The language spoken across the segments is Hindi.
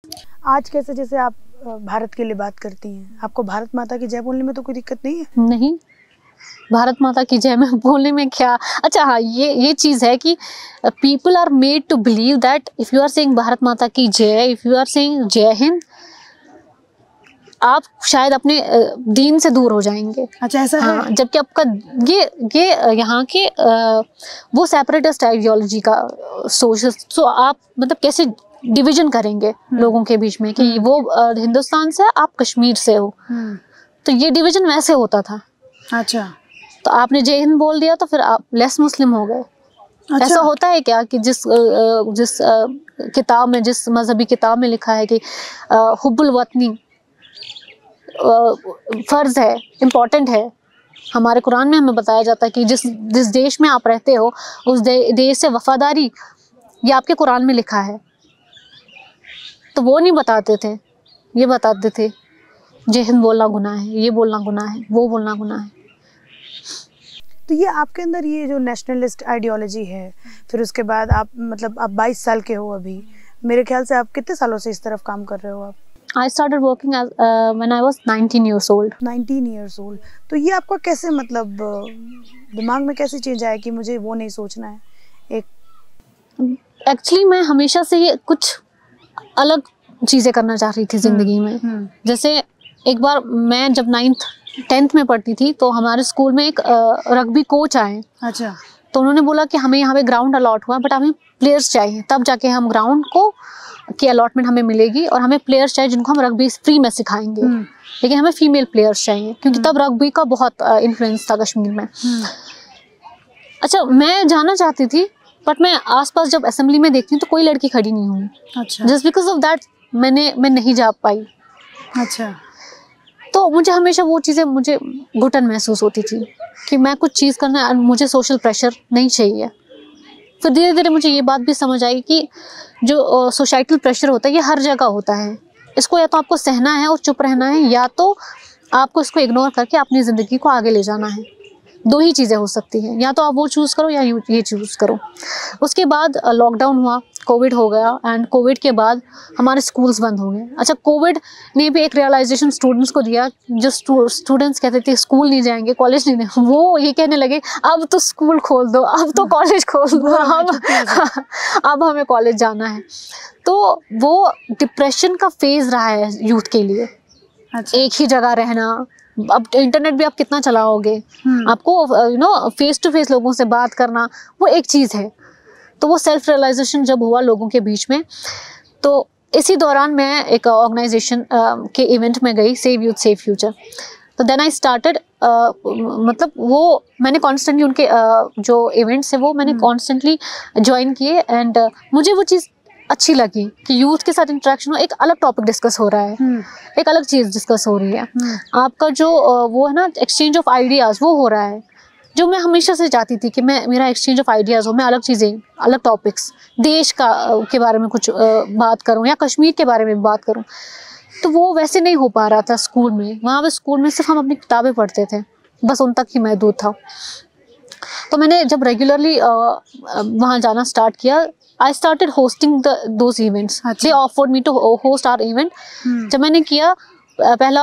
आज कैसे, जैसे आप भारत के लिए बात करती हैं, आपको भारत माता की जय बोलने में तो कोई दिक्कत नहीं है? नहीं, भारत माता की जय में बोलने में क्या। अच्छा हाँ, ये चीज़ है कि people are made to believe that if you are saying Bharat Mata की जय, इफ़ यू आर सेइंग जय हिंद, आप शायद अपने दीन से दूर हो जाएंगे। अच्छा, ऐसा हाँ, है? जबकि आपका ये यहाँ के वो सेपरेटिस्ट आइडियोलॉजी का सोच, तो आप मतलब कैसे डिवीजन करेंगे लोगों के बीच में कि वो हिंदुस्तान से, आप कश्मीर से हो, तो ये डिवीजन वैसे होता था। अच्छा, तो आपने जय हिंद बोल दिया तो फिर आप लेस मुस्लिम हो गए। अच्छा। ऐसा होता है क्या कि जिस किताब में, जिस मजहबी किताब में लिखा है कि हुब्बुल वतनी फर्ज है, इम्पोर्टेंट है, हमारे कुरान में हमें बताया जाता है कि जिस देश में आप रहते हो उस देश से वफादारी, ये आपके कुरान में लिखा है। तो वो नहीं बताते थे, ये बताते थे जय हिंद बोलना गुनाह है, ये बोलना गुनाह है, वो बोलना गुनाह है। तो ये आपके अंदर ये जो नेशनलिस्ट आइडियोलॉजी है, फिर उसके बाद आप मतलब आप 22 साल के हो अभी, मेरे ख्याल से आप कितने सालों से इस तरफ काम कर रहे हो आप? I started working as when I was 19 years old. 19 years old. तो ये आपका कैसे मतलब दिमाग में कैसे चेंज आया कि मुझे वो नहीं सोचना है? एक्चुअली मैं हमेशा से ये कुछ अलग चीज़ें करना चाह रही थी ज़िंदगी में। जैसे एक बार मैं जब 9th 10th में पढ़ती थी तो हमारे स्कूल में एक रग्बी कोच आए। अच्छा। तो उन्होंने बोला कि हमें यहाँ पे ग्राउंड अलॉट हुआ, बट हमें प्लेयर्स चाहिए, तब जाके हम ग्राउंड को की अलॉटमेंट हमें मिलेगी, और हमें प्लेयर्स चाहिए जिनको हम रग्बी फ्री में सिखाएंगे, लेकिन हमें फीमेल प्लेयर्स चाहिए क्योंकि तब रग्बी का बहुत इन्फ्लुएंस था कश्मीर में। अच्छा, मैं जाना चाहती थी, बट मैं आसपास जब असेंबली में देखती हूँ तो कोई लड़की खड़ी नहीं हुई। अच्छा। जस्ट बिकॉज ऑफ दैट मैं नहीं जा पाई। अच्छा। तो मुझे हमेशा वो चीज़ें, मुझे घुटन महसूस होती थी कि मैं कुछ चीज़ करना, मुझे सोशल प्रेशर नहीं चाहिए। फिर धीरे धीरे मुझे ये बात भी समझ आई कि जो सोसाइटल प्रेशर होता है ये हर जगह होता है, इसको या तो आपको सहना है और चुप रहना है, या तो आपको इसको इग्नोर करके अपनी ज़िंदगी को आगे ले जाना है। दो ही चीज़ें हो सकती हैं, या तो आप वो चूज़ करो या ये चूज़ करो। उसके बाद लॉकडाउन हुआ, कोविड हो गया, एंड कोविड के बाद हमारे स्कूल्स बंद हो गए। अच्छा, कोविड ने भी एक रियलाइजेशन स्टूडेंट्स को दिया। जो स्टूडेंट्स कहते थे स्कूल नहीं जाएंगे, कॉलेज नहीं जाएंगे, वो ये कहने लगे अब तो स्कूल खोल दो, अब तो कॉलेज खोल दो, अब हमें कॉलेज जाना है। तो वो डिप्रेशन का फेज़ रहा है यूथ के लिए। अच्छा। एक ही जगह रहना, अब इंटरनेट भी आप कितना चलाओगे, आपको फेस टू फेस लोगों से बात करना वो एक चीज़ है। तो वो सेल्फ रियलाइजेशन जब हुआ लोगों के बीच में, तो इसी दौरान मैं एक ऑर्गेनाइजेशन के इवेंट में गई, सेव यूथ सेव फ्यूचर। तो देन आई स्टार्टेड, मतलब वो मैंने कॉन्स्टेंटली उनके जो इवेंट्स है वो मैंने कॉन्स्टेंटली ज्वाइन किए, एंड मुझे वो चीज़ अच्छी लगी कि यूथ के साथ इंटरेक्शन हो, एक अलग टॉपिक डिस्कस हो रहा है, एक अलग चीज़ डिस्कस हो रही है, आपका जो वो है ना एक्सचेंज ऑफ आइडियाज़ वो हो रहा है, जो मैं हमेशा से चाहती थी कि मेरा एक्सचेंज ऑफ आइडियाज़ हो, मैं अलग चीज़ें, अलग टॉपिक्स, देश के बारे में कुछ बात करूं या कश्मीर के बारे में बात करूं। तो वो वैसे नहीं हो पा रहा था स्कूल में। वहाँ पे स्कूल में सिर्फ हम अपनी किताबें पढ़ते थे, बस उन तक ही महदूद था। तो मैंने जब रेगुलरली वहाँ जाना स्टार्ट किया, I started hosting those events. They offered me to host our event. जब मैंने किया पहला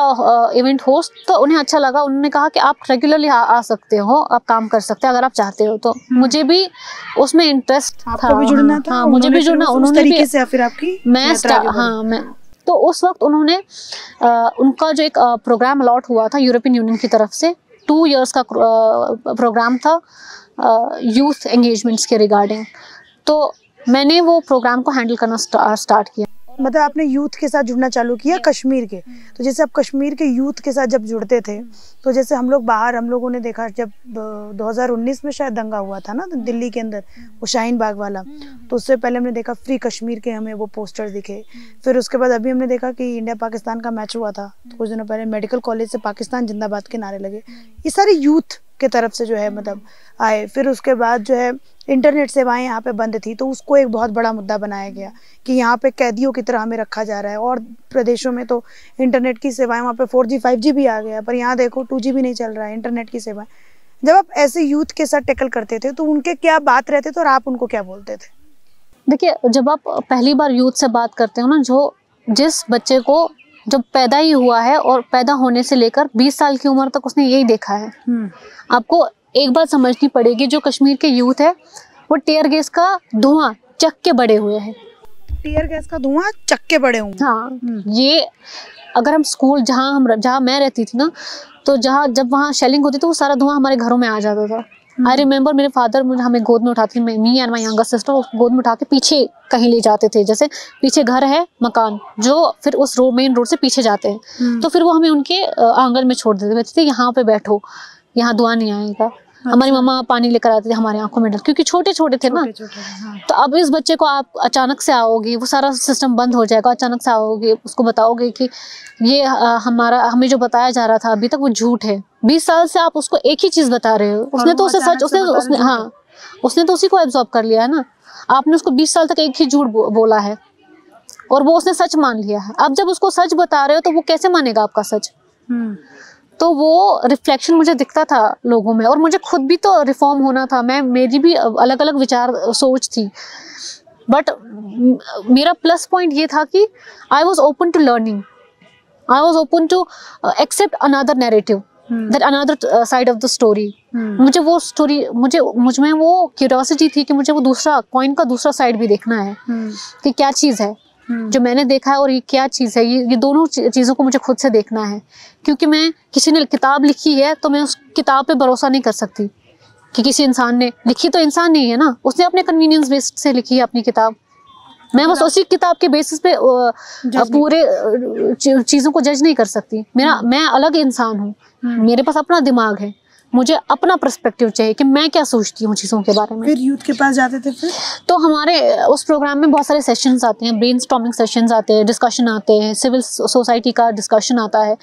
इवेंट होस्ट, तो उन्हें अच्छा लगा। उन्होंने कहा कि आप रेगुलरली आ सकते हो, आप काम कर सकते हैं अगर आप चाहते हो। तो मुझे भी उसमें इंटरेस्ट था, आपको भी जुड़ना था। हाँ, मुझे भी जुड़ना। उन्होंने भी से फिर आपकी मैं तो उस वक्त उन्होंने उनका जो एक प्रोग्राम अलॉट हुआ था यूरोपियन यूनियन की तरफ से, 2 years का प्रोग्राम था यूथ एंगेजमेंट्स के रिगार्डिंग। तो मैंने वो प्रोग्राम को हैंडल करना स्टार्ट किया। मतलब आपने यूथ के साथ जुड़ना चालू किया कश्मीर के। तो जैसे आप कश्मीर के यूथ के साथ जब जुड़ते थे, तो जैसे हम लोगों ने देखा जब 2019 में शायद दंगा हुआ था ना दिल्ली के अंदर, वो शाहीन बाग वाला, तो उससे पहले हमने देखा फ्री कश्मीर के हमें वो पोस्टर दिखे। फिर उसके बाद अभी हमने देखा कि इंडिया पाकिस्तान का मैच हुआ था, तो कुछ दिनों पहले मेडिकल कॉलेज से पाकिस्तान जिंदाबाद के नारे लगे। ये सारे यूथ के तरफ से जो है मतलब आए। फिर उसके बाद जो है इंटरनेट सेवाएं यहाँ पे बंद थी, तो उसको एक बहुत बड़ा मुद्दा बनाया गया कि यहाँ पे कैदियों की तरह हमें रखा जा रहा है। और प्रदेशों में तो इंटरनेट की सेवाएं, वहाँ पे 4G 5G भी आ गया, पर यहाँ देखो 2G भी नहीं चल रहा है इंटरनेट की सेवाएं। जब आप ऐसे यूथ के साथ टैकल करते थे तो उनके क्या बात रहते थे और आप उनको क्या बोलते थे? देखिए, जब आप पहली बार यूथ से बात करते हो ना, जो जिस बच्चे को जब पैदा ही हुआ है और पैदा होने से लेकर 20 साल की उम्र तक उसने यही देखा है। आपको एक बात समझनी पड़ेगी, जो कश्मीर के यूथ है वो टीयर गैस का धुआं चख के बड़े हुए हैं। टीयर गैस का धुआं चख के बड़े होंगे। हाँ, ये अगर हम स्कूल जहाँ मैं रहती थी ना, तो जब वहाँ शेलिंग होती थी वो सारा धुआं हमारे घरों में आ जाता था। आई रिमेम्बर मेरे फादर हमें गोद में उठाते, me and my younger sister गोद में उठा के पीछे कहीं ले जाते थे। जैसे पीछे घर है मकान, जो फिर उस मेन रोड से पीछे जाते हैं, तो फिर वो हमें उनके आंगन में छोड़ देते थे, यहाँ पे बैठो, यहाँ धुआं नहीं आएगा। हमारी मम्मा पानी लेकर आते थे हमारी आंखों में डाल, क्योंकि छोटे छोटे थे ना। हाँ। तो अब इस बच्चे को आप अचानक से आओगे, वो सारा सिस्टम बंद हो जाएगा। अचानक से आओगे, उसको बताओगे कि ये हमें जो बताया जा रहा था अभी तक वो झूठ है। 20 साल से आप उसको एक ही चीज बता रहे हो, उसने तो उसे सच उसने तो उसी को एब्जॉर्ब कर लिया है ना। आपने उसको 20 साल तक एक ही झूठ बोला है और वो उसने सच मान लिया है। अब जब उसको सच बता रहे हो तो वो कैसे मानेगा आपका सच? तो वो रिफ्लेक्शन मुझे दिखता था लोगों में, और मुझे खुद भी तो रिफॉर्म होना था। मेरी भी अलग अलग विचार सोच थी, बट मेरा प्लस पॉइंट ये था कि I was open to learning, I was open to accept another narrative, that another side of the story. मुझे वो स्टोरी, मुझ में वो क्यूरियोसिटी थी कि मुझे वो दूसरा कॉइन का दूसरा साइड भी देखना है कि क्या चीज़ है जो मैंने देखा है और ये क्या चीज़ है। ये दोनों चीज़ों को मुझे खुद से देखना है, क्योंकि मैं किसी ने किताब लिखी है तो मैं उस किताब पे भरोसा नहीं कर सकती कि किसी इंसान ने लिखी, तो इंसान नहीं है ना, उसने अपने कन्वीनियंस बेस से लिखी है अपनी किताब। मैं बस उसी किताब के बेसिस पे पूरे चीज़ों को जज नहीं कर सकती। मैं अलग इंसान हूँ, मेरे पास अपना दिमाग है, मुझे अपना पर्सपेक्टिव चाहिए कि मैं क्या सोचती हूँ चीज़ों के बारे में। फिर यूथ के पास जाते थे फिर? तो हमारे उस प्रोग्राम में बहुत सारे सेशंस आते हैं, ब्रेनस्टॉर्मिंग सेशंस आते हैं, डिस्कशन आते हैं, सिविल सोसाइटी का डिस्कशन आता है।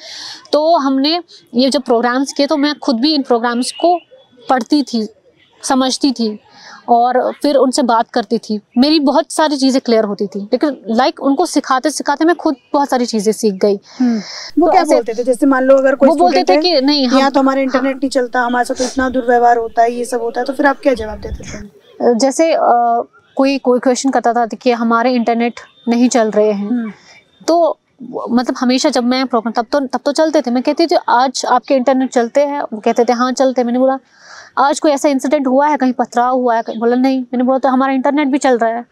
तो हमने ये जब प्रोग्राम्स किए तो मैं खुद भी इन प्रोग्राम्स को पढ़ती थी, समझती थी और फिर उनसे बात करती थी। मेरी बहुत सारी चीज़ें क्लियर होती थी, लेकिन उनको सिखाते सिखाते मैं खुद बहुत सारी चीज़ें सीख गई। वो क्या बोलते थे? जैसे मान लो अगर कोई वो बोलते थे कि नहीं, यहाँ तो हमारा इंटरनेट नहीं चलता, हमारे साथ तो इतना दुर्व्यवहार होता है, ये सब होता है, तो फिर आप क्या जवाब देते थे? जैसे कोई क्वेश्चन करता था कि हमारे इंटरनेट नहीं चल रहे हैं, तो मतलब हमेशा जब मैं प्रोग्राम तब तो चलते थे, मैं कहती थी आज आपके इंटरनेट चलते हैं? वो कहते थे हाँ चलते। मैंने बोला आज कोई ऐसा इंसिडेंट हुआ है, कहीं पथराव हुआ है? बोला नहीं। मैंने बोला तो हमारा इंटरनेट भी चल रहा है,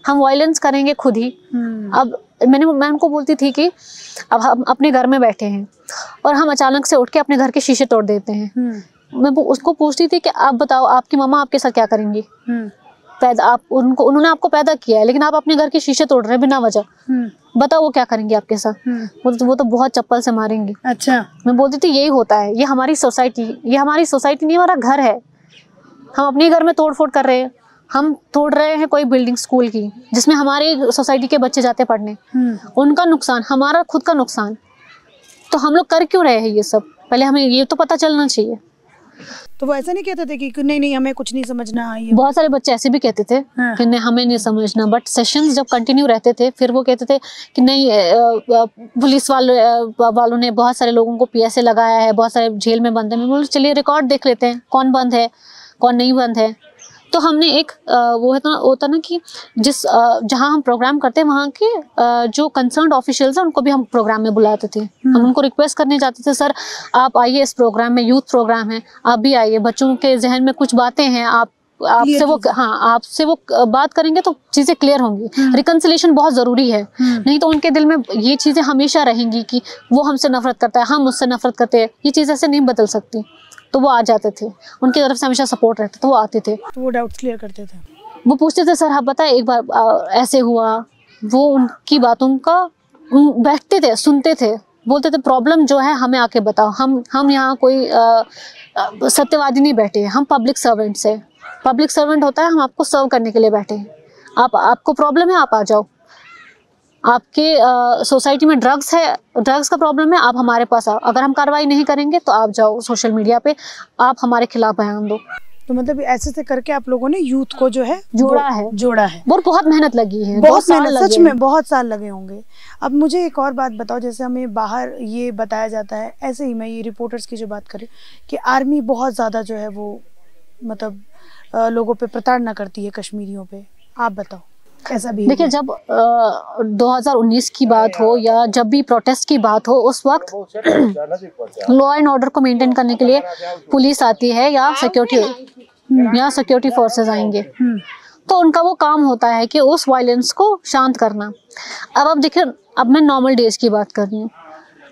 हम वायलेंस करेंगे खुद ही। अब मैं उनको बोलती थी कि अब हम अपने घर में बैठे हैं और हम अचानक से उठ के अपने घर के शीशे तोड़ देते हैं। मैं उसको पूछती थी कि आप बताओ आपकी मम्मा आपके साथ क्या करेंगी? उन्होंने आपको पैदा किया है, लेकिन आप अपने घर के शीशे तोड़ रहे हैं बिना वजह, बताओ वो क्या करेंगे आपके साथ? वो तो बहुत चप्पल से मारेंगे। अच्छा। मैं बोलती थी यही होता है, ये हमारी सोसाइटी नहीं, हमारा घर है। हम अपने घर में तोड़ फोड़ कर रहे हैं, हम तोड़ रहे हैं कोई बिल्डिंग स्कूल की जिसमें हमारे सोसाइटी के बच्चे जाते पढ़ने, उनका नुकसान, हमारा खुद का नुकसान। तो हम लोग कर क्यों रहे हैं ये सब? पहले हमें ये तो पता चलना चाहिए। तो वो ऐसा नहीं कहते थे कि नहीं हमें कुछ नहीं समझना? ये बहुत सारे बच्चे ऐसे भी कहते थे कि नहीं हमें नहीं समझना, बट सेशंस जब कंटिन्यू रहते थे फिर वो कहते थे कि नहीं, पुलिस वालों ने बहुत सारे लोगों को PSA लगाया है, बहुत सारे जेल में बंद है। मैं बोल चलिए रिकॉर्ड देख लेते हैं, कौन बंद है कौन नहीं बंद है। तो हमने एक वो होता ना कि जहाँ हम प्रोग्राम करते हैं वहाँ के जो कंसर्न्ड ऑफिशियल्स हैं उनको भी हम प्रोग्राम में बुलाते थे। हम उनको रिक्वेस्ट करने जाते थे, सर आप आइए इस प्रोग्राम में, यूथ प्रोग्राम है, आप भी आइए, बच्चों के जहन में कुछ बातें हैं, आपसे वो बात करेंगे तो चीज़ें क्लियर होंगी। रिकंसिलेशन बहुत ज़रूरी है, नहीं तो उनके दिल में ये चीज़ें हमेशा रहेंगी कि वो हमसे नफरत करता है, हम उससे नफरत करते हैं। ये चीज़ ऐसे नहीं बदल सकती। तो वो आ जाते थे, उनकी तरफ से हमेशा सपोर्ट रहता, तो वो आते थे, तो वो डाउट्स क्लियर करते थे। वो पूछते थे सर आप बताए एक बार ऐसे हुआ, वो उनकी बातों का बैठते थे, सुनते थे, बोलते थे प्रॉब्लम जो है हमें आके बताओ। हम यहाँ कोई सत्यवादी नहीं बैठे, हम पब्लिक सर्वेंट्स है। पब्लिक सर्वेंट होता है हम आपको सर्व करने के लिए बैठे हैं। आपको प्रॉब्लम है आप आ जाओ, आपके सोसाइटी में ड्रग्स का प्रॉब्लम है, आप हमारे पास आओ, अगर हम कार्रवाई नहीं करेंगे तो आप जाओ सोशल मीडिया पे, आप हमारे खिलाफ बयान दो। तो मतलब ऐसे से करके आप लोगों ने यूथ को जो है जोड़ा है। बहुत मेहनत लगी है, बहुत मेहनत, सच में बहुत साल लगे होंगे। अब मुझे एक और बात बताओ, जैसे हमें बाहर ये बताया जाता है, ऐसे ही मैं ये रिपोर्टर्स की जो बात करें कि आर्मी बहुत ज़्यादा जो है वो मतलब लोगों पे प्रताड़ना करती है कश्मीरियों पे, आप बताओ। ऐसा भी देखिए, जब 2019 की बात हो या जब भी प्रोटेस्ट की बात हो, उस वक्त लॉ एंड ऑर्डर को मेंटेन करने के लिए पुलिस आती है या सिक्योरिटी फोर्सेस आएंगे, तो उनका वो काम होता है कि उस वायलेंस को शांत करना। अब देखिए, अब मैं नॉर्मल डेज की बात कर रही हूँ।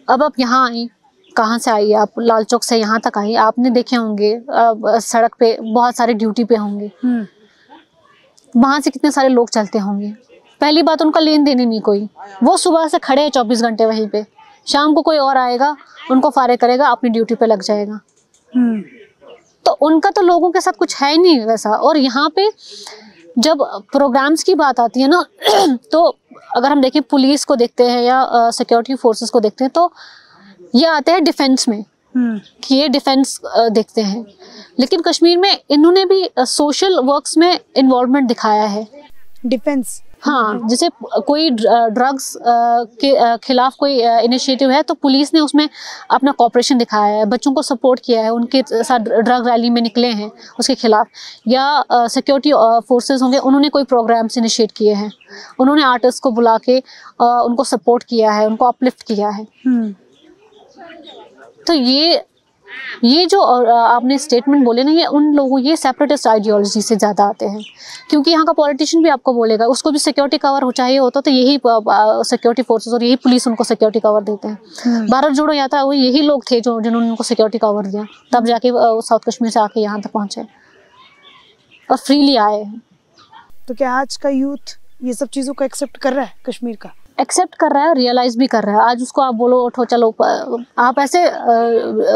अब आप यहाँ आई, कहाँ से आई आप? लाल चौक से यहाँ तक आई। आपने देखे होंगे सड़क पे बहुत सारे ड्यूटी पे होंगे, वहां से कितने सारे लोग चलते होंगे। पहली बात, उनका लेन देन ही नहीं कोई, वो सुबह से खड़े हैं 24 घंटे वहीं पे, शाम को कोई और आएगा, उनको फारिग करेगा, अपनी ड्यूटी पे लग जाएगा। तो उनका तो लोगों के साथ कुछ है ही नहीं वैसा। और यहाँ पे जब प्रोग्राम्स की बात आती है ना, तो अगर हम देखें पुलिस को देखते हैं या सिक्योरिटी फोर्सेस को देखते हैं, तो ये आते हैं डिफेंस में कि ये डिफेंस देखते हैं। लेकिन कश्मीर में इन्होंने भी सोशल वर्क्स में इन्वॉल्वमेंट दिखाया है। डिफेंस, हाँ, जैसे कोई ड्रग्स के खिलाफ कोई इनिशिएटिव है तो पुलिस ने उसमें अपना कोऑपरेशन दिखाया है, बच्चों को सपोर्ट किया है, उनके साथ ड्रग रैली में निकले हैं उसके खिलाफ। या सिक्योरिटी फोर्सेस होंगे, उन्होंने कोई प्रोग्राम्स इनिशिएट किए हैं, उन्होंने आर्टिस्ट को बुला के उनको सपोर्ट किया है, उनको अपलिफ्ट किया है। तो ये जो आपने स्टेटमेंट बोले ना, ये उन लोगों, ये सेपरेटिस्ट आइडियोलॉजी से ज़्यादा आते हैं। क्योंकि यहाँ का पॉलिटिशियन भी आपको बोलेगा, उसको भी सिक्योरिटी कवर हो चाहिए होता, तो यही सिक्योरिटी फोर्सेस और यही पुलिस उनको सिक्योरिटी कवर देते हैं। भारत जोड़ो यात्रा, वो यही लोग थे जो जिन्होंने उनको सिक्योरिटी कवर दिया, तब जाके साउथ कश्मीर से आके यहाँ तक पहुँचे और फ्रीली आए। तो क्या आज का यूथ ये सब चीज़ों को एक्सेप्ट कर रहा है? कश्मीर का एक्सेप्ट कर रहा है, रियलाइज भी कर रहा है। आज उसको आप बोलो उठो चलो, आप ऐसे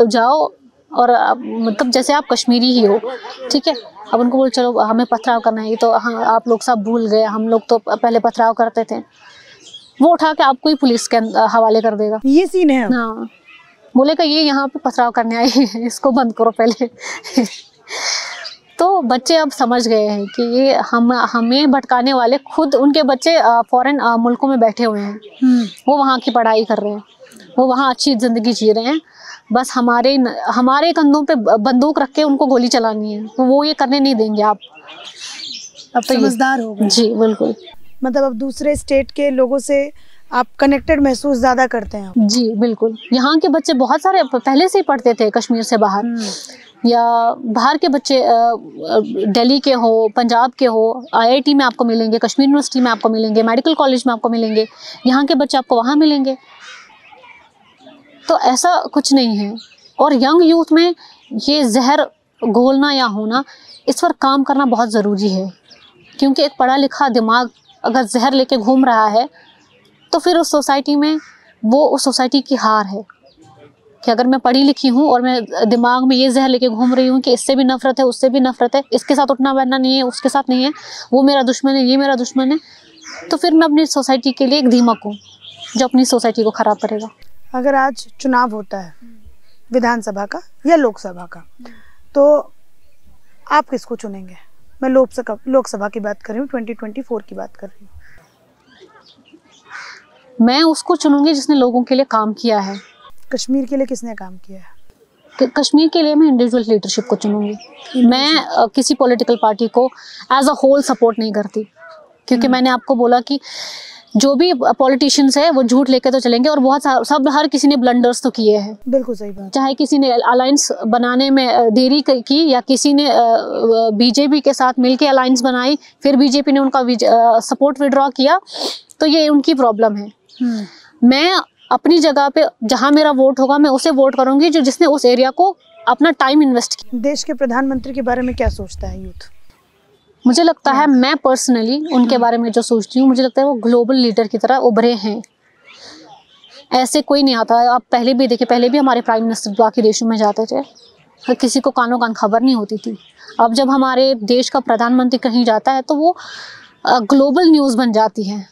जाओ और मतलब जैसे आप कश्मीरी ही हो, ठीक है, अब उनको बोल चलो हमें पथराव करना है, ये तो हाँ आप लोग सब भूल गए, हम लोग तो पहले पथराव करते थे, वो उठा के आपको ही पुलिस के हवाले कर देगा। ये सीन है। हाँ, बोलेगा ये यहाँ पे पथराव करने आए हैं, इसको बंद करो पहले। तो बच्चे अब समझ गए हैं कि ये हमें भटकाने वाले खुद उनके बच्चे फॉरेन मुल्कों में बैठे हुए हैं, वो वहाँ की पढ़ाई कर रहे हैं, वो वहाँ अच्छी ज़िंदगी जी रहे हैं, बस हमारे कंधों पे बंदूक रख के उनको गोली चलानी है, तो वो ये करने नहीं देंगे। आप अब तो समझदार हो गए। जी बिल्कुल। मतलब अब दूसरे स्टेट के लोगों से आप कनेक्टेड महसूस ज़्यादा करते हैं? जी बिल्कुल। यहाँ के बच्चे बहुत सारे पहले से ही पढ़ते थे कश्मीर से बाहर, या बाहर के बच्चे दिल्ली के हो, पंजाब के हो, IIT में आपको मिलेंगे, कश्मीर यूनिवर्सिटी में आपको मिलेंगे, मेडिकल कॉलेज में आपको मिलेंगे, यहाँ के बच्चे आपको वहाँ मिलेंगे। तो ऐसा कुछ नहीं है। और यंग यूथ में ये जहर घोलना या होना, इस पर काम करना बहुत ज़रूरी है। क्योंकि एक पढ़ा लिखा दिमाग अगर जहर लेके घूम रहा है तो फिर उस सोसाइटी में वो उस सोसाइटी की हार है। कि अगर मैं पढ़ी लिखी हूँ और मैं दिमाग में ये जहर लेके घूम रही हूँ कि इससे भी नफरत है, उससे भी नफरत है, इसके साथ उठना बैठना नहीं है, उसके साथ नहीं है, वो मेरा दुश्मन है, ये मेरा दुश्मन है, तो फिर मैं अपनी सोसाइटी के लिए एक दीमक हूँ जो अपनी सोसाइटी को ख़राब करेगा। अगर आज चुनाव होता है विधानसभा का या लोकसभा का, तो आप किसको चुनेंगे? मैं लोकसभा की बात कर रही हूँ, 2024 की बात कर रही हूँ। मैं उसको चुनूंगी जिसने लोगों के लिए काम किया है। कश्मीर के लिए किसने काम किया है? कश्मीर के लिए मैं इंडिविजुअल लीडरशिप को चुनूंगी। मैं किसी पॉलिटिकल पार्टी को एज अ होल सपोर्ट नहीं करती, क्योंकि मैंने आपको बोला कि जो भी पॉलिटिशियंस है वो झूठ लेके तो चलेंगे, और बहुत सब हर किसी ने ब्लंडर्स तो किए हैं। बिल्कुल सही बात। चाहे किसी ने अलायंस बनाने में देरी की, या किसी ने बीजेपी के साथ मिलके अलायंस बनाई, फिर बीजेपी ने उनका सपोर्ट विड्रॉ किया, तो ये उनकी प्रॉब्लम है। मैं अपनी जगह पे जहां मेरा वोट होगा मैं उसे वोट करूंगी जिसने उस एरिया को अपना टाइम इन्वेस्ट किया। देश के प्रधानमंत्री के बारे में क्या सोचता है यूथ? मुझे लगता है, मैं पर्सनली उनके बारे में जो सोचती हूँ, मुझे लगता है वो ग्लोबल लीडर की तरह उभरे हैं। ऐसे कोई नहीं आता। आप पहले भी देखिए, पहले भी हमारे प्राइम मिनिस्टर बाकी देशों में जाते थे, किसी को कानों कान खबर नहीं होती थी। अब जब हमारे देश का प्रधानमंत्री कहीं जाता है तो वो ग्लोबल न्यूज़ बन जाती है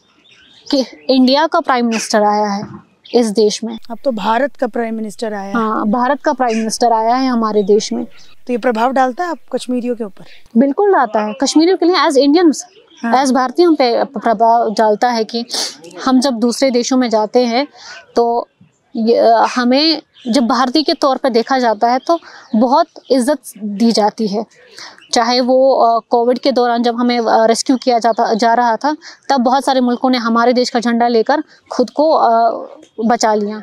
कि इंडिया का प्राइम मिनिस्टर आया है इस देश में। अब तो भारत का प्राइम मिनिस्टर आया है। हाँ, भारत का प्राइम मिनिस्टर आया है हमारे देश में। तो ये प्रभाव डालता है आप कश्मीरियों के ऊपर? बिल्कुल डालता है। कश्मीरियों के लिए एज इंडियंस, एज भारतीयों पे प्रभाव डालता है कि हम जब दूसरे देशों में जाते हैं तो हमें जब भारतीय के तौर पे देखा जाता है तो बहुत इज्जत दी जाती है। चाहे वो कोविड के दौरान जब हमें रेस्क्यू किया जा रहा था, तब बहुत सारे मुल्कों ने हमारे देश का झंडा लेकर खुद को बचा लिया।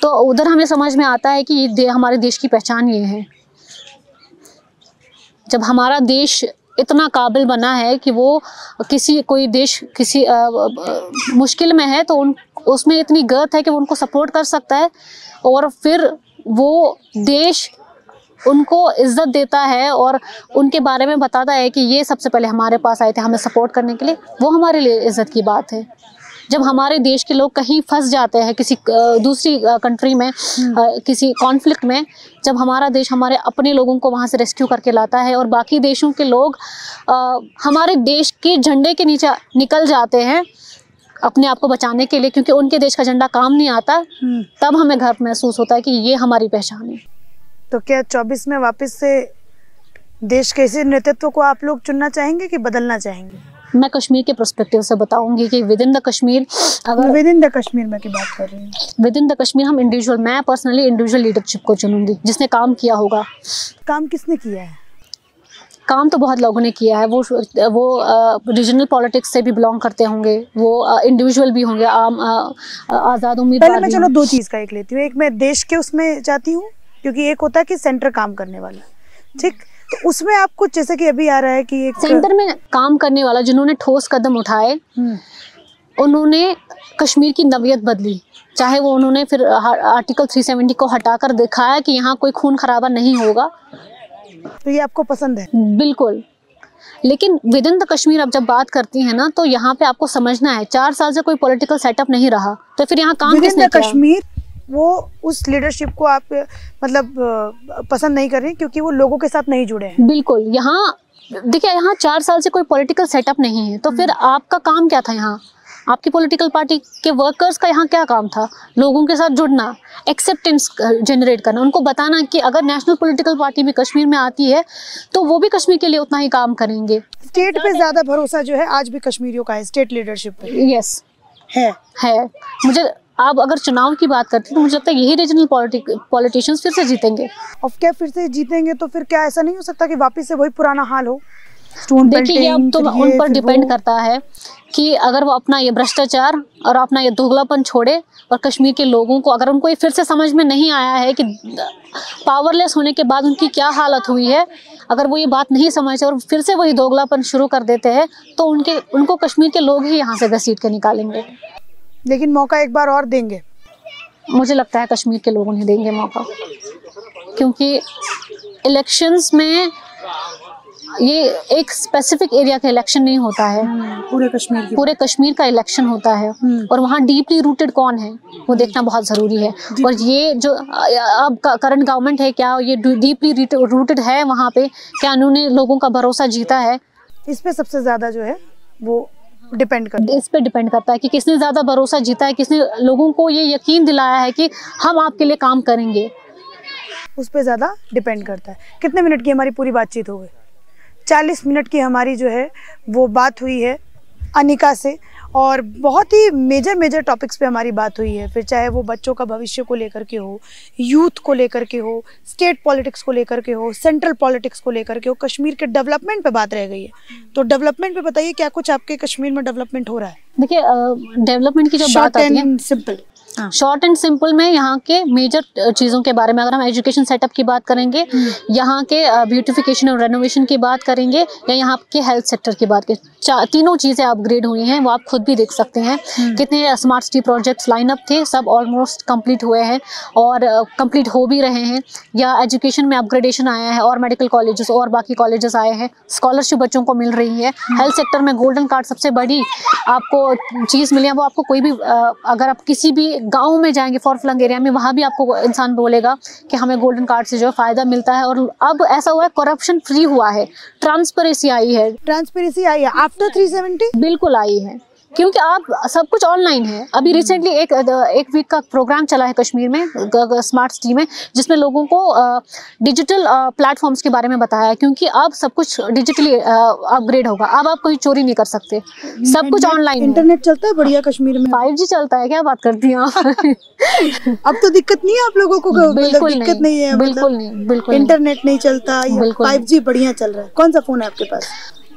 तो उधर हमें समझ में आता है कि हमारे देश की पहचान ये है। जब हमारा देश इतना काबिल बना है कि वो कोई देश किसी मुश्किल में है तो उसमें इतनी गर्थ है कि वो उनको सपोर्ट कर सकता है, और फिर वो देश उनको इज्जत देता है और उनके बारे में बताता है कि ये सबसे पहले हमारे पास आए थे हमें सपोर्ट करने के लिए, वो हमारे लिए इज्जत की बात है। जब हमारे देश के लोग कहीं फंस जाते हैं किसी दूसरी कंट्री में, किसी कॉन्फ्लिक्ट में, जब हमारा देश हमारे अपने लोगों को वहाँ से रेस्क्यू करके लाता है और बाकी देशों के लोग हमारे देश के झंडे के नीचे निकल जाते हैं अपने आप को बचाने के लिए, क्योंकि उनके देश का झंडा काम नहीं आता, तब हमें गर्व महसूस होता है कि ये हमारी पहचान है। तो क्या 24 में वापस से देश के इसी नेतृत्व को आप लोग चुनना चाहेंगे कि बदलना चाहेंगे? मैं कश्मीर के पर्सपेक्टिव से बताऊंगी कि विद इन द कश्मीर, अगर विद इन द कश्मीर में की बात कर रही हूँ, विद इन द कश्मीर हम इंडिविजुअल, मैं पर्सनली इंडिविजुअल लीडरशिप को चुनूंगी जिसने काम किया होगा। काम किसने किया है? काम तो बहुत लोगों ने किया है। वो रीजनल पॉलिटिक्स से भी बिलोंग करते होंगे, वो इंडिविजुअल भी होंगे, आम आज़ाद उम्मीदवार। पहले मैं चलो दो चीज़ का एक लेती हूँ। एक मैं देश के उसमें जाती हूँ, क्योंकि एक होता है कि सेंटर काम करने वाला, ठीक, तो उसमें आप कुछ जैसे कि अभी आ रहा है कि एक सेंटर में काम करने वाला जिन्होंने ठोस कदम उठाए, उन्होंने कश्मीर की नवियत बदली। चाहे वो उन्होंने फिर आर्टिकल 370 को हटाकर दिखाया कि यहाँ कोई खून खराबा नहीं होगा, तो ये आपको पसंद है? बिल्कुल। लेकिन विद इन द कश्मीर आप जब बात करती हैं ना, तो यहाँ पे आपको समझना है 4 साल से कोई पॉलिटिकल सेटअप नहीं रहा, तो फिर यहाँ काम किसने किया? कश्मीर वो उस लीडरशिप को आप मतलब पसंद नहीं कर रही क्योंकि वो लोगों के साथ नहीं जुड़े हैं। बिल्कुल। यहाँ देखिए, यहाँ 4 साल से कोई पॉलिटिकल सेटअप नहीं है, तो फिर आपका काम क्या था? यहाँ आपकी पॉलिटिकल पार्टी के वर्कर्स का यहाँ क्या काम था? लोगों के साथ जुड़ना, एक्सेप्टेंस जनरेट करना, उनको बताना कि अगर नेशनल पॉलिटिकल पार्टी भी कश्मीर में आती है तो वो भी कश्मीर के लिए उतना ही काम करेंगे। स्टेट पे ज्यादा भरोसा जो है आज भी कश्मीरियों का है, स्टेट लीडरशिप पे। यस है। मुझे आप अगर चुनाव की बात करते हैं तो मुझे लगता है यही रीजनल पॉलिटिशियंस फिर से जीतेंगे। और क्या फिर से जीतेंगे तो फिर क्या ऐसा नहीं हो सकता कि वापस से वही पुराना हाल हो? देखिए, अब तो उन पर डिपेंड करता है कि अगर वो अपना ये भ्रष्टाचार और अपना ये दोगलापन छोड़े और कश्मीर के लोगों को, अगर उनको ये फिर से समझ में नहीं आया है कि पावरलेस होने के बाद उनकी क्या हालत हुई है, अगर वो ये बात नहीं समझते और फिर से वही दोगलापन शुरू कर देते हैं, तो उनको कश्मीर के लोग ही यहाँ से घसीट के निकालेंगे। लेकिन मौका एक बार और देंगे? मुझे लगता है कश्मीर के लोग उन्हें देंगे मौका, क्योंकि इलेक्शंस में ये एक स्पेसिफिक एरिया का इलेक्शन नहीं होता है, पूरे कश्मीर का इलेक्शन होता है, और वहाँ डीपली रूटेड कौन है वो देखना बहुत ज़रूरी है। और ये जो अब करंट गवर्नमेंट है, क्या ये डीपली रूटेड है वहाँ पे? क्या उन्होंने लोगों का भरोसा जीता है? इस पे सबसे ज़्यादा जो है वो डिपेंड करता है। इस पे डिपेंड करता है कि किसने ज़्यादा भरोसा जीता है, किसने लोगों को ये यकीन दिलाया है कि हम आपके लिए काम करेंगे, उस पे ज़्यादा डिपेंड करता है। कितने मिनट की हमारी पूरी बातचीत हो गई? 40 मिनट की हमारी जो है वो बात हुई है अनिका से, और बहुत ही मेजर टॉपिक्स पे हमारी बात हुई है। फिर चाहे वो बच्चों का भविष्य को लेकर के हो, यूथ को लेकर के हो, स्टेट पॉलिटिक्स को लेकर के हो, सेंट्रल पॉलिटिक्स को लेकर के हो, कश्मीर के डेवलपमेंट पे बात रह गई है। तो डेवलपमेंट पे बताइए, क्या कुछ आपके कश्मीर में डेवलपमेंट हो रहा है? देखिए, डेवलपमेंट की जो बात आती है, सिंपल, शॉर्ट एंड सिंपल में यहाँ के मेजर चीज़ों के बारे में, अगर हम एजुकेशन सेटअप की बात करेंगे, यहाँ के ब्यूटिफिकेशन और रेनोवेशन की बात करेंगे, या यहाँ के हेल्थ सेक्टर की बात करें, तीनों चीज़ें अपग्रेड हुई हैं, वो आप खुद भी देख सकते हैं। कितने स्मार्ट सिटी प्रोजेक्ट्स लाइनअप थे, सब ऑलमोस्ट कंप्लीट हुए हैं और कंप्लीट हो भी रहे हैं, या एजुकेशन में अपग्रेडेशन आया है और मेडिकल कॉलेजेस और बाकी कॉलेजेस आए हैं, स्कॉलरशिप बच्चों को मिल रही है। हेल्थ सेक्टर में गोल्डन कार्ड सबसे बड़ी आपको चीज़ मिली है, वो आपको कोई भी अगर आप किसी भी गांव में जाएंगे, फॉर फ्लंग एरिया में, वहाँ भी आपको इंसान बोलेगा कि हमें गोल्डन कार्ड से जो है फ़ायदा मिलता है। और अब ऐसा हुआ है, करप्शन फ्री हुआ है, ट्रांसपेरेंसी आई है। ट्रांसपेरेंसी आई है आफ्टर 370? बिल्कुल आई है। क्योंकि आप सब कुछ ऑनलाइन है। अभी रिसेंटली एक वीक का प्रोग्राम चला है कश्मीर में स्मार्ट सिटी में, जिसमें लोगों को डिजिटल प्लेटफॉर्म्स के बारे में बताया है, क्योंकि अब सब कुछ डिजिटली अपग्रेड होगा। अब आप कोई चोरी नहीं कर सकते, सब कुछ ऑनलाइन। इंटरनेट चलता है बढ़िया कश्मीर में? 5G चलता है, क्या बात करती हैं आप? अब तो दिक्कत नहीं है आप लोगों को? बिल्कुल दिक्कत नहीं है, बिल्कुल नहीं, बिल्कुल इंटरनेट नहीं चलता, 5G बढ़िया चल रहा है। कौन सा फोन है आपके पास?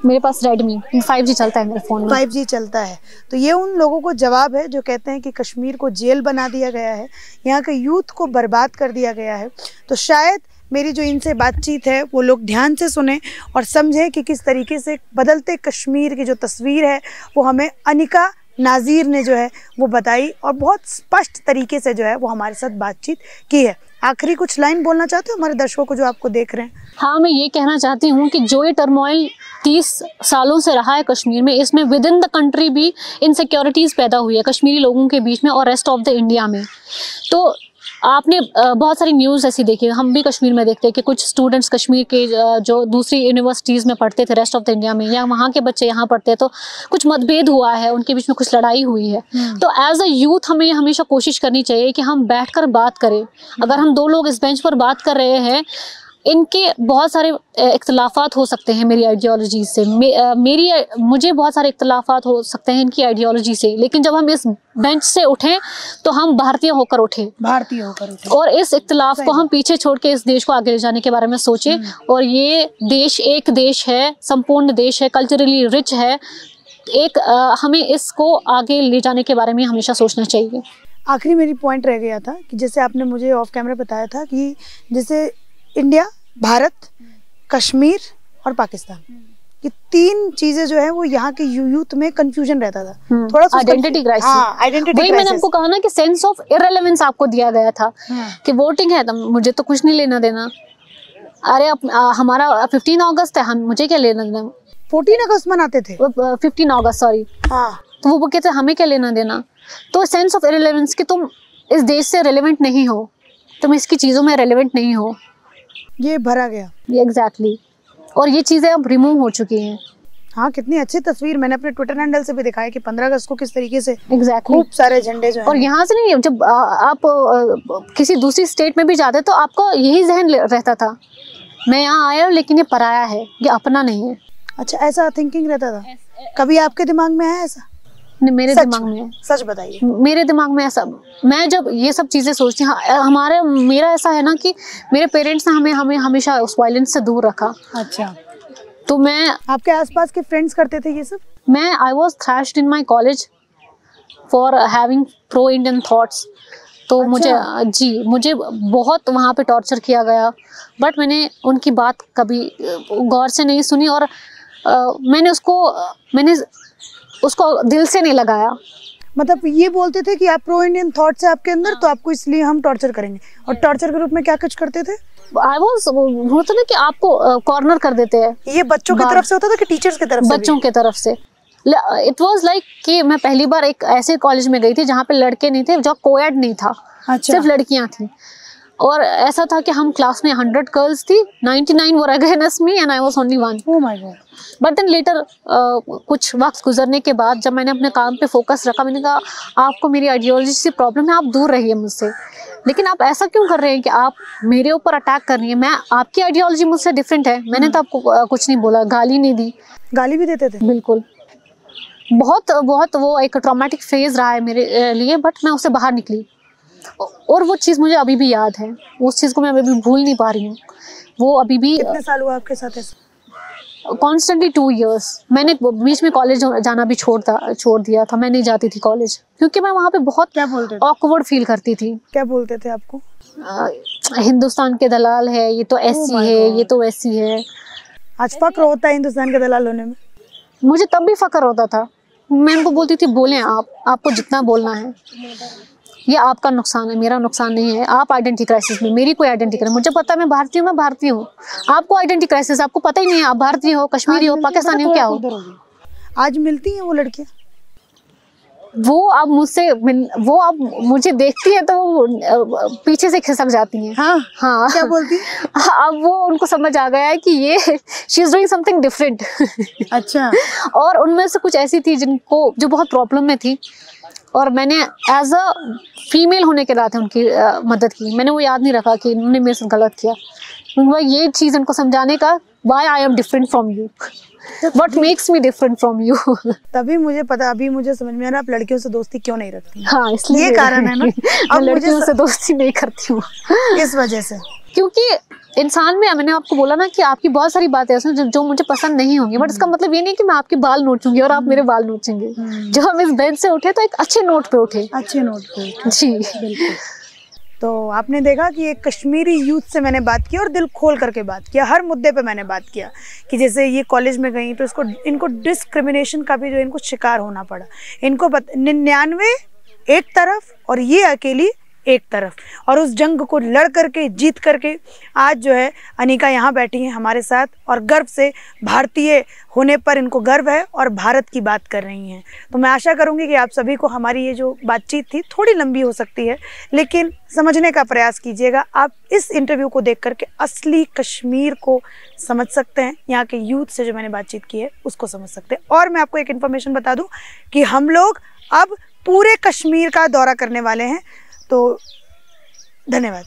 मेरे पास Redmi 5G चलता है मेरे फोन में। 5G चलता है। तो ये उन लोगों को जवाब है जो कहते हैं कि कश्मीर को जेल बना दिया गया है, यहाँ के यूथ को बर्बाद कर दिया गया है। तो शायद मेरी जो इनसे बातचीत है वो लोग ध्यान से सुने और समझें कि किस तरीके से बदलते कश्मीर की जो तस्वीर है वो हमें अनिका नाज़ीर ने जो है वो बताई और बहुत स्पष्ट तरीके से जो है वो हमारे साथ बातचीत की है। आखिरी कुछ लाइन बोलना चाहते हो हमारे दर्शकों को जो आपको देख रहे हैं? हाँ, मैं ये कहना चाहती हूँ कि जो ये टर्मोइल 30 सालों से रहा है कश्मीर में, इसमें विद इन द कंट्री भी इनसिक्योरिटीज़ पैदा हुई है कश्मीरी लोगों के बीच में और रेस्ट ऑफ द इंडिया में। तो आपने बहुत सारी न्यूज़ ऐसी देखी, हम भी कश्मीर में देखते हैं कि कुछ स्टूडेंट्स कश्मीर के जो दूसरी यूनिवर्सिटीज़ में पढ़ते थे रेस्ट ऑफ द इंडिया में, या वहाँ के बच्चे यहाँ पढ़ते हैं, तो कुछ मतभेद हुआ है, उनके बीच में कुछ लड़ाई हुई है। तो एज अ यूथ हमें हमेशा कोशिश करनी चाहिए कि हम बैठकर बात करें। अगर हम 2 लोग इस बेंच पर बात कर रहे हैं, इनके बहुत सारे इख्तलाफात हो सकते हैं मेरी आइडियोलॉजी से, मुझे बहुत सारे इख्तलाफात हो सकते हैं इनकी आइडियोलॉजी से, लेकिन जब हम इस बेंच से उठें तो हम भारतीय होकर उठें और इस इख्तलाफ को हम पीछे छोड़ के इस देश को आगे ले जाने के बारे में सोचें। और ये देश एक देश है, संपूर्ण देश है, कल्चरली रिच है, हमें इसको आगे ले जाने के बारे में हमेशा सोचना चाहिए। आखिरी मेरी पॉइंट रह गया था कि जैसे आपने मुझे ऑफ कैमरा बताया था कि जैसे इंडिया, भारत, कश्मीर और पाकिस्तान, ये 3 चीजें जो है वो यहाँ के यूथ में कंफ्यूजन रहता था, थोड़ा सा आइडेंटिटी क्राइसिस। हाँ, आइडेंटिटी वही मैंने आपको कहा ना कि सेंस ऑफ इररिलेवेंस आपको दिया गया था कि वोटिंग है तो मुझे तो कुछ नहीं लेना देना। अरे हमारा 15 अगस्त है, मुझे क्या लेना देना। 14 अगस्त मनाते थे, 15 अगस्त सॉरी। हाँ, तो वो कहते हमें क्या लेना देना। तो सेंस ऑफ इररिलेवेंस कि तुम इस देश से रिलेवेंट नहीं हो, तुम इसकी चीजों में रिलेवेंट नहीं हो, ये भरा गया। एग्जैक्टली। और ये चीजें अब रिमूव हो चुकी हैं। हाँ, कितनी अच्छी तस्वीर मैंने अपने ट्विटर हैंडल से भी दिखाया कि 15 अगस्त को किस तरीके से खूब सारे झंडे जो हैं। और यहाँ से नहीं, जब आप किसी दूसरी स्टेट में भी जाते तो आपको यही जहन रहता था, मैं यहाँ आया हूँ लेकिन ये पराया है, ये अपना नहीं है। अच्छा, ऐसा थिंकिंग रहता था? कभी आपके दिमाग में आया ऐसा? नहीं, मेरे दिमाग में। सच बताइए। मेरे दिमाग में ऐसा, मैं जब ये सब चीजें सोचती हूँ, मेरा ऐसा है ना कि मेरे पेरेंट्स ने हमें हमेशा उस वायलेंस से दूर रखा। अच्छा, तो मैं, आपके आसपास के फ्रेंड्स करते थे ये सब? I was thrashed in my college for having pro Indian thoughts. तो अच्छा। मुझे बहुत वहाँ पे टॉर्चर किया गया, बट मैंने उनकी बात कभी गौर से नहीं सुनी और मैंने उसको दिल से नहीं लगाया। मतलब ये बोलते थे कि आप प्रो इंडियन थॉट्स है आपके अंदर, तो आपको इसलिए हम टॉर्चर करेंगे। और टॉर्चर के रूप में क्या कुछ करते थे? होता ना कि आपको कॉर्नर कर देते हैं। ये बच्चों की तरफ से होता था कि टीचर्स की तरफ से? बच्चों की तरफ से। इट वाज लाइक कि मैं पहली बार एक ऐसे कॉलेज में गई थी जहाँ पे लड़के नहीं थे, जो कोएड नहीं था। अच्छा। सिर्फ लड़कियां थी। और ऐसा था कि हम क्लास में 100 गर्ल्स थी, 99 were against me and I was only 1। Oh my god. But then later कुछ वक्त गुजरने के बाद जब मैंने अपने काम पे फोकस रखा, मैंने कहा आपको मेरी आइडियोलॉजी से प्रॉब्लम है, आप दूर रहिए मुझसे। लेकिन आप ऐसा क्यों कर रहे हैं कि आप मेरे ऊपर अटैक कर रही हैं? मैं, आपकी आइडियोलॉजी मुझसे डिफरेंट है। मैंने तो आपको कुछ नहीं बोला, गाली नहीं दी। गाली भी देते थे? बिल्कुल। बहुत वो एक ट्रॉमेटिक फेज रहा है मेरे लिए, बट मैं उससे बाहर निकली और वो चीज़ मुझे अभी भी याद है। उस चीज़ को मैं अभी भी भूल नहीं पा रही हूँ। वो अभी भी। कितने साल हुआ आपके साथ ऐसा? Constantly 2 years। मैंने बीच में कॉलेज जाना भी छोड़ दिया था। मैं नहीं जाती थी कॉलेज क्योंकि मैं वहाँ पे बहुत क्या बोलते थे? ऑकवर्ड फील करती थी। क्या बोलते थे आपको? हिंदुस्तान के दलाल है, ये तो ऐसी है, ये तो वैसी है। आज फक्र होता है हिंदुस्तान के दलाल होने में? मुझे तब भी फक्र होता था। मैं उनको बोलती थी बोलें आपको जितना बोलना है, ये आपका नुकसान है, मेरा नुकसान नहीं है। आप आइडेंटिटी क्राइसिस में, मेरी कोई आइडेंटिटी क्राइसिस, मुझे पता है मैं भारतीय हूँ। आपको आइडेंटिटी क्राइसिस, आपको पता ही नहीं है आप भारतीय हो, कश्मीरी हो, पाकिस्तानी हो, क्या हो। आज मिलती हैं वो लड़कियाँ? वो अब मुझे देखती है तो वो पीछे से खिसक जाती हैं। हाँ हाँ, क्या बोलती? अब वो उनको समझ आ गया है कि ये she is doing something different. अच्छा। और उनमें से कुछ ऐसी थी जिनको जो बहुत प्रॉब्लम में थी, और मैंने एज अ फीमेल होने के नाते उनकी मदद की। मैंने वो याद नहीं रखा कि उन्होंने मेरे साथ गलत किया। ये चीज़ उनको समझाने का, why I am different from you, what makes me different from you. तभी मुझे पता, अभी मुझे समझ में आ रहा आप लड़कियों से दोस्ती क्यों नहीं रखती। हाँ, इसलिए ये कारण है ना। अब लड़कियों से दोस्ती नहीं करती हूँ इस वजह से, क्योंकि इंसान में, मैंने आपको बोला ना कि आपकी बहुत सारी बातें ऐसी जो मुझे पसंद नहीं होंगी, बट इसका मतलब ये नहीं कि मैं आपके बाल नोचूंगी और आप मेरे बाल नोचेंगे। जब हम इस बेंच से उठे तो एक अच्छे नोट पे उठे। अच्छे नोट पे जी बिल्कुल। तो आपने देखा कि एक कश्मीरी यूथ से मैंने बात की और दिल खोल करके बात किया, हर मुद्दे पे मैंने बात किया कि जैसे ये कॉलेज में गई तो इनको डिस्क्रिमिनेशन का भी जो इनको शिकार होना पड़ा। इनको 99 एक तरफ और ये अकेली एक तरफ, और उस जंग को लड़ करके जीत करके आज जो है अनिका यहाँ बैठी हैं हमारे साथ, और गर्व से भारतीय होने पर इनको गर्व है और भारत की बात कर रही हैं। तो मैं आशा करूँगी कि आप सभी को हमारी ये जो बातचीत थी थोड़ी लंबी हो सकती है, लेकिन समझने का प्रयास कीजिएगा। आप इस इंटरव्यू को देख करके असली कश्मीर को समझ सकते हैं, यहाँ के यूथ से जो मैंने बातचीत की है उसको समझ सकते हैं। और मैं आपको एक इन्फॉर्मेशन बता दूँ कि हम लोग अब पूरे कश्मीर का दौरा करने वाले हैं। तो धन्यवाद।